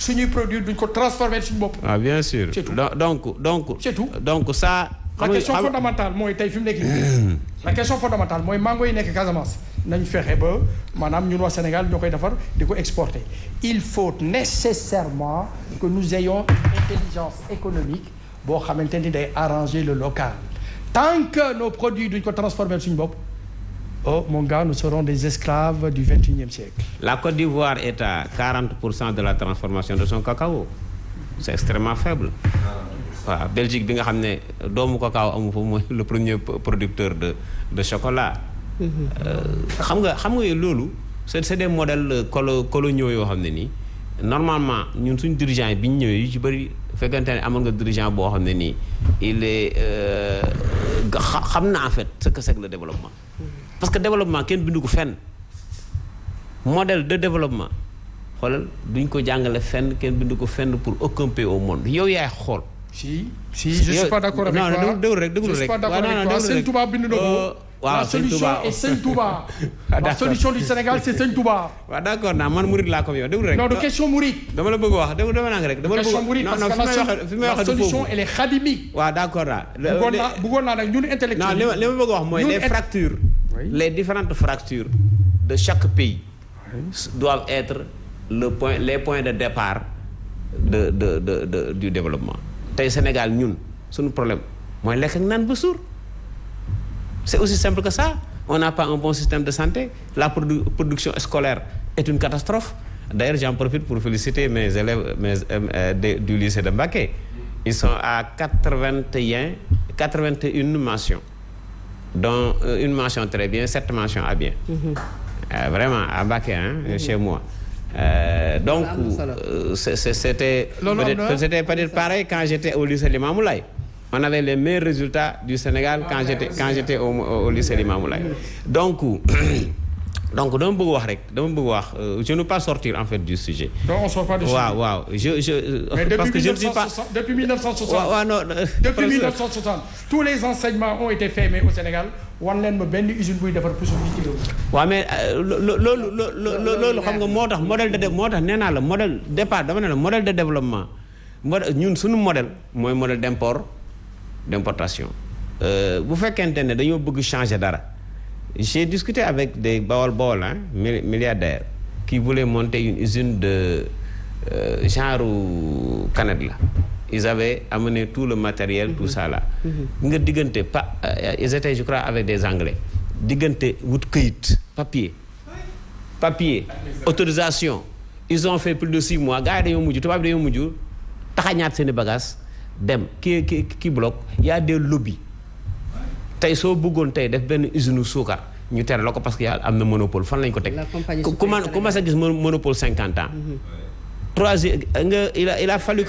suñuy produire duñ ko transformer suñu bopp. Ah bien sûr. C'est tout. Donc c'est tout. Donc ça. la question fondamentale mooy tey fi mu nekk nii. la question fondamentale mooy mango yi nekk Casamance nañ fexe ba maanaam ñun waa Sénégal ñoo koy defar di ko exporter. Il faut nécessairement que nous ayons une intelligence économique boo xamante ni day arranger le local tant que nos produits duñ ko transformer suñu bopp. Oh mon gars, nous serons des esclaves du XXIe siècle. La Côte d'Ivoire est à 40% de la transformation de son cacao. C'est extrêmement faible. waaw Belgique bi nga xam ne doomu cacao amu fa mooy le premier producteur de chocolat. xam nga loolu c'est des modèles coloniaux yoo xam ne nii normalement ñun suñ dirigeant yi bi ñu ñëwee yu ci bëri fekkante ne amoon nga dirigeant boo xam ne nii il est xam na en fait ce que c'est que le développement. Parce que développement kenn bindu ko fenn modèle de développement xoolal duñ ko jàngale fenn kenn bindu ko fenn pour aucun pays au monde yow yaay xool. si je suis pas d'accord avec toi. non déglu rek. Je suis pas d'accord avec toi. Sëñ Touba bind na ko. La solution est Sëñ Touba. La solution du Sénégal c'est Sëñ Touba. waaw d'accord naa man Mouride laa ko yow déglu rek. non de question Mouride. dama la bëgg wax dama nang rek. dama la bëgg question Mouride parce que la solution elle est khadimique. waaw d'accord naa. bëggoon naa nag ñun intellectuels. non li ma bëgg wax mooy les fractures. Les différentes fractures de chaque pays doivent être les points de départ du développement. Tey Sénégal ñun suñu problème mooy lekk ak naan ba suur c'est aussi simple que ça. On n'a pas un bon système de santé. La production scolaire est une catastrophe. D'ailleurs, j'en profite pour féliciter mes élèves du lycée de Mbacké. Ils sont à 81 mentions. Dont une mention très bien, 7 mentions à bien. Vraiment, à Mbacké, chez moi. Donc, c'était peut-être pareil quand j'étais au lycée Limamoulaye. On avait les meilleurs résultats du Sénégal quand j'étais au lycée Limamoulaye. Donc dama bëgg wax rek je ne veux pas sortir en fait du sujet. Donc on sort pas du sujet. waaw mais parce que je ne suis pas depuis 1960. waaw non depuis 1960 tous les enseignements ont été faits mais au Sénégal wan leen ma benn usine buy defar pour suñu kilo. waaw mais loolu xam nga moo tax moo tax nee naa la modèle départ dama ne la modèle de développement ñun suñu modèle mooy modèle d'importation. bu fekkente ne dañoo bëgg changer dara. J'ai discuté avec des Bawol milliardaires qui voulaient monter une usine de genre canette là. Ils avaient amené tout le matériel, tout ça là. Nga diggante ils étaient je crois avec des Anglais. Diggante wut këyit papier autorisation. Ils ont fait plus de 6 mois gars yi tubaab dañoo mujj taxañaat seeni bagages dem qui bloque. Il y a des lobbies. Tey soo bëggoon tey def benn usine suukar ñu tere la ko parce que yàlla am na monopole fan lañ ko teg. comment ça gis monopole 50 ans. Troisième il a fallu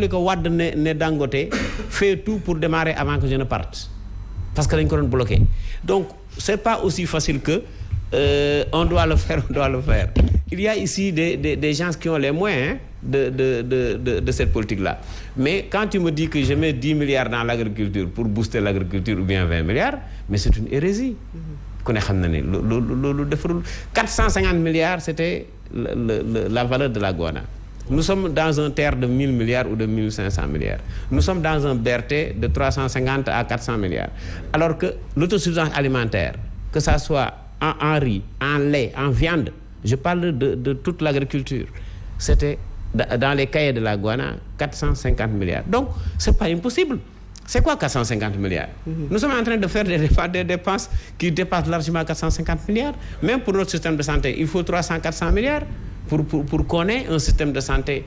que Wade ne Dangote fait tout pour démarrer avant que je ne parte parce que dañ ko doon bloqué donc c'est pas aussi facile que on doit le faire. Il y a ici des gens qui ont les moyens de cette politique-là. Mais quand tu me dis que je mets 10 milliards dans l'agriculture pour booster l'agriculture ou bien 20 milliards, mais c'est une hérésie. 450 milliards, c'était la valeur de la guana. Nous sommes dans un terre de 1000 milliards ou de 1500 milliards. Nous sommes dans un BRT de 350 à 400 milliards. Alors que l'autosuffisance alimentaire, que ça soit en riz, en lait, en viande, je parle de toute l'agriculture, c'était dans les cahiers de la Guana 450 milliards. Donc, c'est pas impossible. C'est quoi 450 milliards? Nous sommes en train de faire des dépenses qui dépassent largement 450 milliards. Même pour notre système de santé, il faut 300-400 milliards pour qu'on ait un système de santé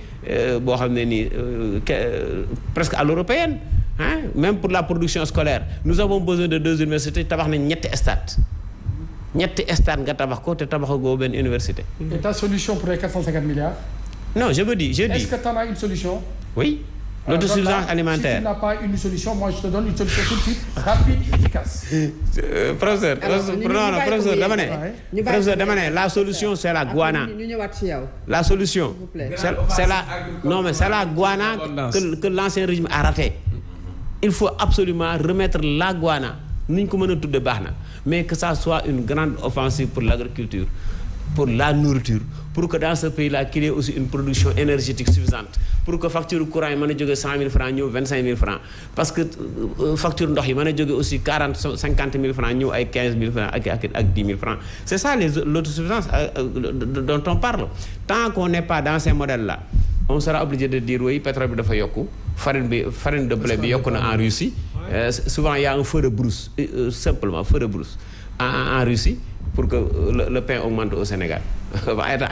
presque à l'européenne. Hein? Même pour la production scolaire. Nous avons besoin de 2 universités. Tabax nañ ñetti stade. ñetti stade nga tabax ko te tabaxagoo benn université. Et ta solution pour les 450 milliards? Non, je dis. Est-ce que tu en as une solution? Oui. L'autosuffisance alimentaire. Si tu n'as pas une solution, moi je te donne une solution tout de suite, rapide, efficace. Professeur, dama ne la solution c'est la guana. La solution c'est la guana que l'ancien régime a raté. Il faut absolument remettre la guana. Ni ñu ko mën a tudde baax na mais que ça soit une grande offensive pour l'agriculture. pour la nourriture, pour que dans ce pays-là, qu'il y ait aussi une production énergétique suffisante, pour que facture courant yi mën a jóge 100 000 francs ñëw 25 000 francs, parce que facture ndox yi mën a jóge aussi 40 50 000 francs ñëw ay 15 000 francs ak 10 000 francs. C'est ça l'autosuffisance dont on parle. Tant qu'on n'est pas dans ces modèles-là, on sera obligé de dire oui, pétrole bi dafa yokku, farine de blé bi yokku na en Russie. Souvent il y a un feu de brousse, simplement feu de brousse en Russie, pour que le pain augmente au Sénégal,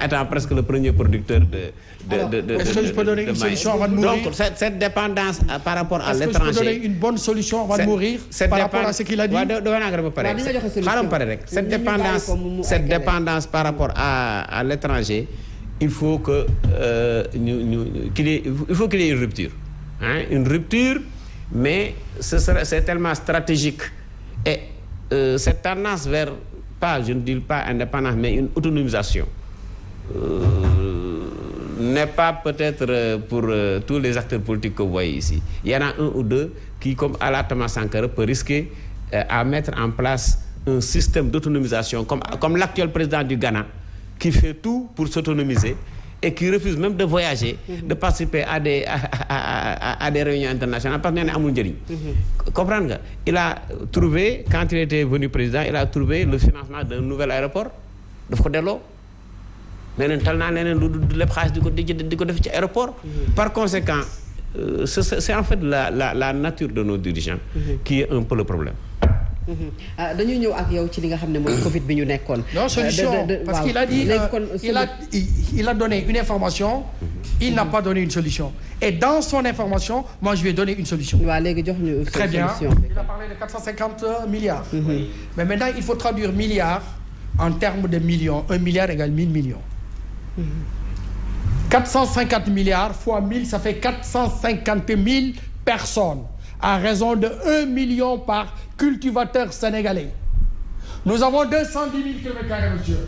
étant presque le premier producteur de est-ce que je peux donner une solution avant de mourir? Donc cette dépendance par rapport à l'étranger. Est-ce que je peux donner une bonne solution avant de mourir par rapport à ce qu'il a dit? Cette dépendance par rapport à l'étranger, il faut que qu'il y ait une rupture, hein? Une rupture, mais c'est tellement stratégique, et cette tendance vers, je ne dis pas indépendance, mais une autonomisation n'est pas peut-être pour tous les acteurs politiques que vous voyez ici. Il y en a un ou deux qui, comme Ala Thomas Sankara, peut risquer à mettre en place un système d'autonomisation, comme l'actuel président du Ghana, qui fait tout pour s'autonomiser et qui refuse même de voyager, de participer à des réunions internationales, parce qu'il n'y a pas de comprendre nga, il a trouvé, quand il était venu président, il a trouvé le financement d'un nouvel aéroport daf ko delloo leneen tal naa leneen lu lépp xaalis di ko def ci aéroport. Par conséquent c'est en fait la nature de nos dirigeants qui est un peu le problème. dañuy ñëw ak yow ci li nga xam ne mooy Covid bi ñu nekkoon. Non, solution, parce qu'il a dit il a donné une information, il n'a pas donné une solution. Et dans son information, moi je vais donner une solution. waaw léegi jox ñu très bien, il a parlé de 450 milliards. Mais maintenant il faut traduire milliards en termes de millions. 1 milliard égale 1000 millions. 450 milliards fois 1000, ça fait 450 000 personnes, à raison de 1 million par cultivateur sénégalais. Nous avons 210 000 km², monsieur.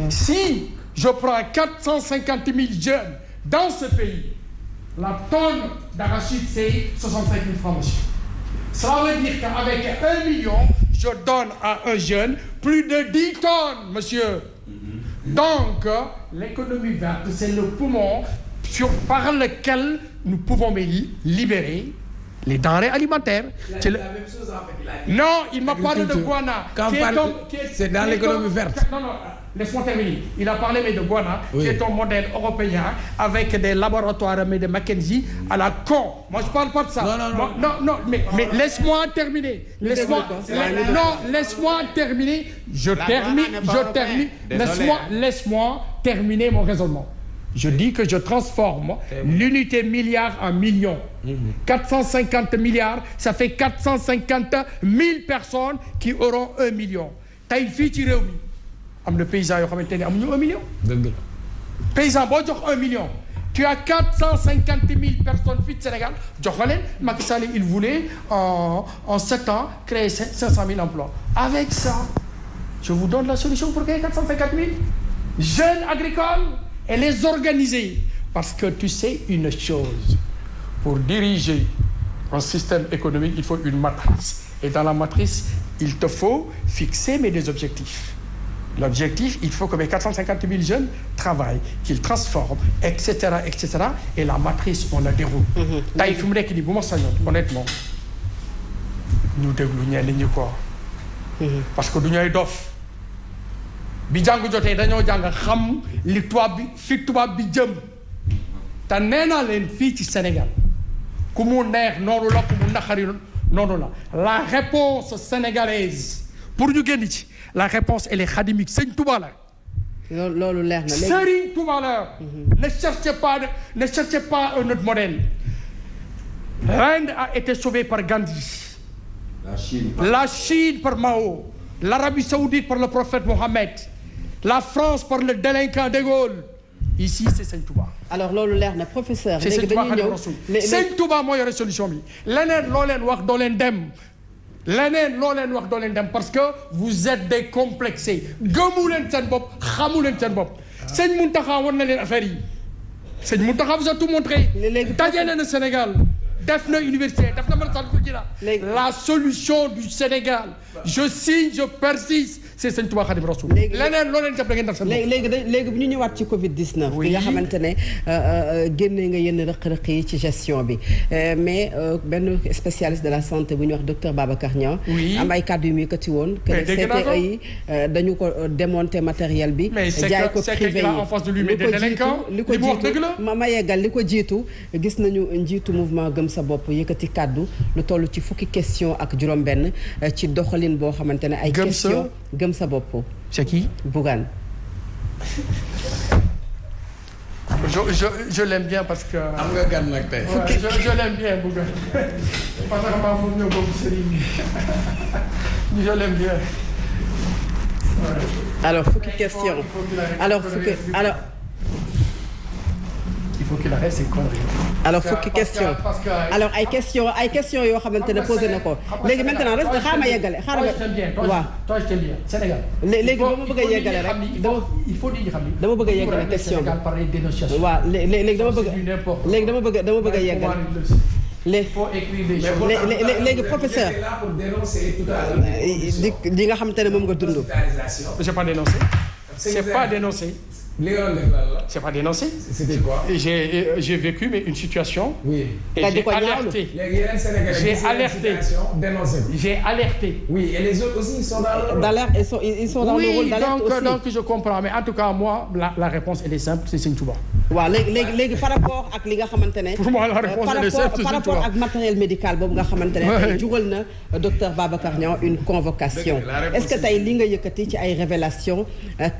Si je prends 450 000 jeunes dans ce pays, la tonne d'arachide, c'est 65 000 francs, monsieur. Ça veut dire qu'avec 1 million, je donne à un jeune plus de 10 tonnes, monsieur. Donc, l'économie verte, c'est le poumon par lequel nous pouvons libérer les denrées alimentaires. C'est la même chose en fait. Non, il m'a parlé de guana. C'est dans l'économie verte. Non, laisse-moi terminer. Il a parlé de guana, qui est un modèle européen avec des laboratoires de McKinsey à la con. Moi, je ne parle pas de ça. Non, mais laisse-moi terminer. Laisse-moi terminer. Laisse-moi terminer mon raisonnement. Je dis que je transforme l'unité milliard en million. 450 milliards, ça fait 450 000 personnes qui auront 1 million. tey fii ci réew mi am na paysans yoo xamante ne amuñu 1 million. dëgg la. paysan boo jox 1 million. Tu as 450 000 personnes fii ci Sénégal jox nga leen. Macky Sall il voulait en 7 ans créer 500 000 emplois. Avec ça, je vous donne la solution pour créer 450 000 jeunes agricoles et les organiser. Parce que tu sais une chose, pour diriger un système économique, il faut une matrice. Et dans la matrice, il te faut fixer des objectifs. L'objectif, il faut que mes 450 000 jeunes travaillent, qu'ils transforment, etc., etc. Et la matrice, on la déroule. tey fi mu nekk nii bu ma sañoon honnêtement ñu déglu ñenn ñi quoi. parce que du ñooy dof. bi jàng jotee dañoo jàng xam li tubaab bi jëm. te nee naa leen fii ci Sénégal ku mu neex noonu la ku mu naqari noonu la réponse sénégalaise pour ñu génn ci la réponse elle est khadimique. Sëñ Touba la. loolu leer na léegi Sëriñ Touba la. ne cherchez pas un autre modèle. L'Inde a été sauvée par Gandhi. La Chine par Mao. L'Arabie Saoudite par le prophète Mohammed. La France par le délinquant de Gaulle. Ici c'est Sëñ Touba. alors loolu leer na professeur. léegi dañuy ñëw Sëñ Touba moo yore solution bi. leneen loo leen wax doo leen dem. parce que vous êtes décomplexés. gëmu leen seen bopp xamu leen seen bopp. Sëñ Mountakha wan na leen affaire yi. Sëñ Mountakha vous a tout montré. daje na Sénégal def na université def na Massalikul Jinaan. La solution du Sénégal je signe je persiste c'est Sëñ Tuubaa Xaadimu Rasuul. leneen loo leen def da ngeen def seen bopp. léegi bu ñu ñëwaat ci Covid 19. bi nga xamante ne génne nga yenn rëq-rëq yi ci gestion bi mais benn spécialiste de la santé bu ñuy wax docteur Babacar Niang. am ay kàddu yu muy yëkkati woon. que CTE yi dañu ko démonter matériel bi. jaay ko privé yi li ko jiitu ma yeggal li ko jiitu gis nañu njiitu mouvement Gëm sa bopp yëkkati kàddu lu toll ci fukki question ak juróom-benn ci doxalin boo xamante ne ay question Gëm sa bopp. c'est qui? Bougane. je l'aime bien parce que. am nga gan nag tey. je l'aime bien Bougane parce que maa moom ñoo bokk sëriñ bi je l'aime bien. alors fukki question il faut qu'il arrête ses conneries. alors fukki question alors ay question yoo xamante ne posé na ko léegi maintenant reste xaaral ma yeggale xaaral ma waaw toi je t'aime bien Sénégal. léegi dama bëgg a yeggale rek il faut di xam ni dama bëgg a yeggale question bi waaw léegi dama bëgg a yeggale léegi professeur di nga xamante ne moom nga dund. j'ai pas dénoncé. c'est pas dénoncé. li nga doon def lan la. c'est pas dénoncé. c'était quoi. j'ai vécu mais une situation. oui. et j'ai alerté. léegi yeneen Sénégalais. j'ai alerté. dénoncé. j'ai alerté. oui et les autres aussi ils sont dans le rôle. d'alerte ils sont dans le rôle d'alerte aussi. donc je comprends mais en tout cas moi la réponse elle est simple c'est Sëñ Tuubaa. waaw léegi par rapport ak li nga xamante ne. pour moi la réponse elle est simple par rapport ak matériel médical boobu nga xamante ne. jugal na docteur Babacar Niang une convocation. est-ce que tey li nga yëkkati ci ay révélations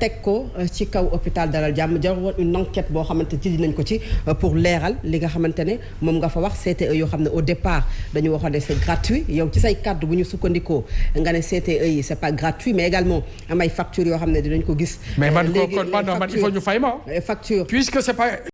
teg ko ci kaw hôpital Dalal Jàmm jarul woon une enquête boo xamante ci dinañ ko ci pour leeral li nga xamante ne moom nga fa wax CTE yoo xam ne au départ dañu waxoon ne c'est gratuit yow ci say kàddu bu ñu sukkandikoo nga ne CTE yi c'est pas gratuit mais également am ay factures yoo xam ne dinañ ko gis. mais man il faut ñu fay ma. facture puisque c'est pas